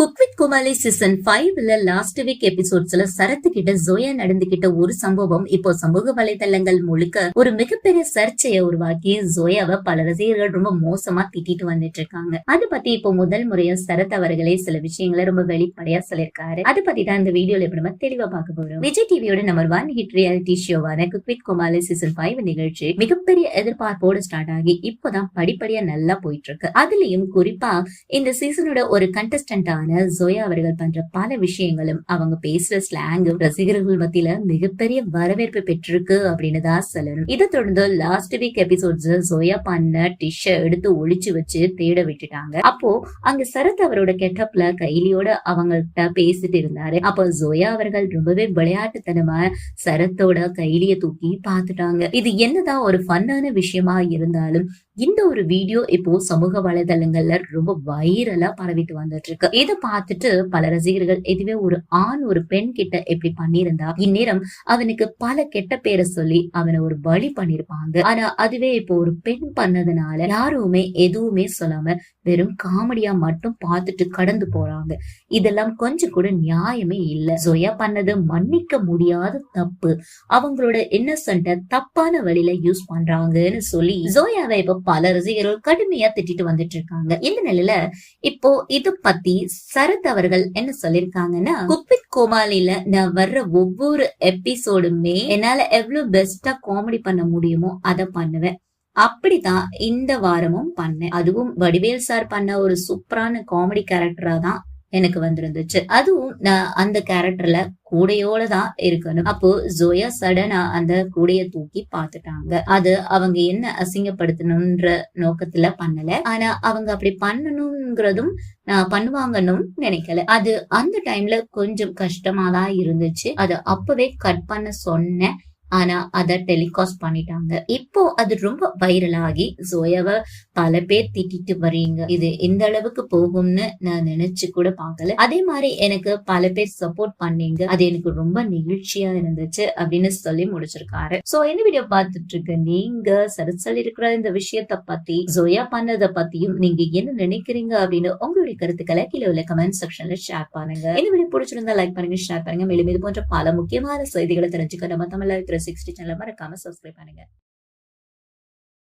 Cook with Comali season 5ல last week எபிசோட்ஸ்ல சரத்து கிட்ட ஜோயா நடந்துகிட்ட ஒரு சம்பவம் இப்போ சமூக வலைதளங்கள் முழுக்க ஒரு மிகப்பெரிய சர்ச்சையை உருவாக்கி ஜோயாவை பல ரசிகர்கள் ரொம்ப மோசமா திட்டிட்டு வந்துட்டு இருக்காங்க. அது பத்தி இப்போ முதல் முறையா சரத் அவர்களே சில விஷயங்களை ரொம்ப வெளிப்படையா சொல்லிருக்காரு. அது பத்தி தான் இந்த வீடியோல இப்ப நம்ம தெளிவா பார்க்க போறோம். விஜய் டிவியோட நம்பர் 1 ஹிட் ரியாலிட்டி ஷோவான குக் வித் கோமாளி சீசன் 5 நிகழ்ச்சி மிகப்பெரிய எதிர்பார்ப்போடு ஸ்டார்ட் ஆகி இப்போதான் படிப்படியா நல்லா போயிட்டு இருக்கு. அதுலயும் குறிப்பா இந்த சீசனோட ஒரு கண்டஸ்டன்டான ஜோயா அவர்கள் பண்ற பல விஷயங்களும் அவங்க பேசுற ஸ்லாங்கும் ரசிகர்கள் மத்தியில மிகப்பெரிய வரவேற்பு பெற்றிருக்கு அப்படின்னு தான் சொல்லணும். இதை தொடர்ந்து லாஸ்ட் வீக் எபிசோட்ஸ் ஜோயா பண்ண டிஷ்ஷ எடுத்து ஒளிச்சு வச்சு தேட விட்டுட்டாங்க. அப்போ அங்க சரத் அவரோட கெட்டப்ல கைலியோட அவங்கள்ட்ட பேசிட்டு இருந்தாரு. அப்போ ஜோயா அவர்கள் ரொம்பவே விளையாட்டுத்தனமா சரத்தோட கைலிய தூக்கி பாத்துட்டாங்க. இது என்னதான் ஒரு ஃபன்னான விஷயமா இருந்தாலும் இந்த ஒரு வீடியோ இப்போ சமூக வலைதளங்கள்ல ரொம்ப வைரலா பரவிட்டு வந்துட்டு இருக்கு. இதை பார்த்துட்டு பல ரசிகர்கள் இதுவே ஒரு ஆண் ஒரு பெண் கிட்ட எப்படி பண்ணிருந்தா இந்நேரம் அவனுக்கு பல கெட்ட பேரை சொல்லி அவனை ஒரு பலி பண்ணிருப்பாங்க. ஆனா அதுவே இப்போ ஒரு பெண் பண்ணதுனால யாருமே எதுவுமே சொல்லாம வெறும் காமெடியா மட்டும் பார்த்துட்டு கடந்து போறாங்க. இதெல்லாம் கொஞ்சம் கூட நியாயமே இல்ல. ஜோயா பண்ணது மன்னிக்க முடியாத தப்பு. அவங்களோட இன்னசென்ட்ட தப்பான வழியில யூஸ் பண்றாங்கன்னு சொல்லி ஜோயாவை இப்ப பல ரசிகர்கள் கடுமையா திட்டிட்டு வந்துட்டு இருக்காங்க. இந்த நிலையில இப்போ இது பத்தி சரத் அவர்கள் என்ன சொல்லிருக்காங்கன்னா, குக் வித் கோமாளில நான் வர்ற ஒவ்வொரு எபிசோடுமே என்னால எவ்வளவு பெஸ்டா காமெடி பண்ண முடியுமோ அதை பண்ணுவேன். அப்படிதான் இந்த வாரமும் பண்ணேன். அதுவும் வடிவேல் சார் பண்ண ஒரு சூப்பரான காமெடி கேரக்டரா தான் எனக்கு வந்திருந்துச்சு. அதுவும் நான் அந்த கேரக்டர்ல கூடையோட தான் இருக்கணும். அப்போ ஜோயா சடனா அந்த கூடைய தூக்கி பாத்துட்டாங்க. அது அவங்க என்ன அசிங்கப்படுத்தணும்ன்ற நோக்கத்துல பண்ணல. ஆனா அவங்க அப்படி பண்ணணும்ங்கிறதும் நான் பண்ணுவாங்கன்னு நினைக்கல. அது அந்த டைம்ல கொஞ்சம் கஷ்டமா தான் இருந்துச்சு. அது அப்பவே கட் பண்ண சொன்னேன். ஆனா அத டெலிகாஸ்ட் பண்ணிட்டாங்க. இப்போ அது ரொம்ப வைரல் ஆகி ஜோயாவை பல பேர் திட்டிட்டு வரீங்க. இது எந்த அளவுக்கு போகும்னு நான் நினைச்சு கூட பார்க்கல. அதே மாதிரி எனக்கு பல பேர் சப்போர்ட் பண்ணீங்க. அது எனக்கு ரொம்ப நிகழ்ச்சியா இருந்துச்சு அப்படின்னு சொல்லி முடிச்சிருக்காரு. சோ இந்த வீடியோ பார்த்துட்டு இருக்க நீங்க சரசல் இருக்கிற இந்த விஷயத்த பத்தி ஜோயா பண்ணத பத்தியும் நீங்க என்ன நினைக்கிறீங்க அப்படின்னு உங்களுடைய கருத்துக்களை கீழே உள்ள கமெண்ட் செக்ஷன்ல ஷேர் பண்ணுங்க. இந்த வீடியோ பிடிச்சிருந்தா லைக் பண்ணுங்க, ஷேர் பண்ணுங்க. மேலும் இது போன்ற பல முக்கியமான செய்திகளை தெரிஞ்சுக்க நம்ம தமிழ் 360 சேனலை மறக்காம சப்ஸ்கிரைப் பண்ணுங்க.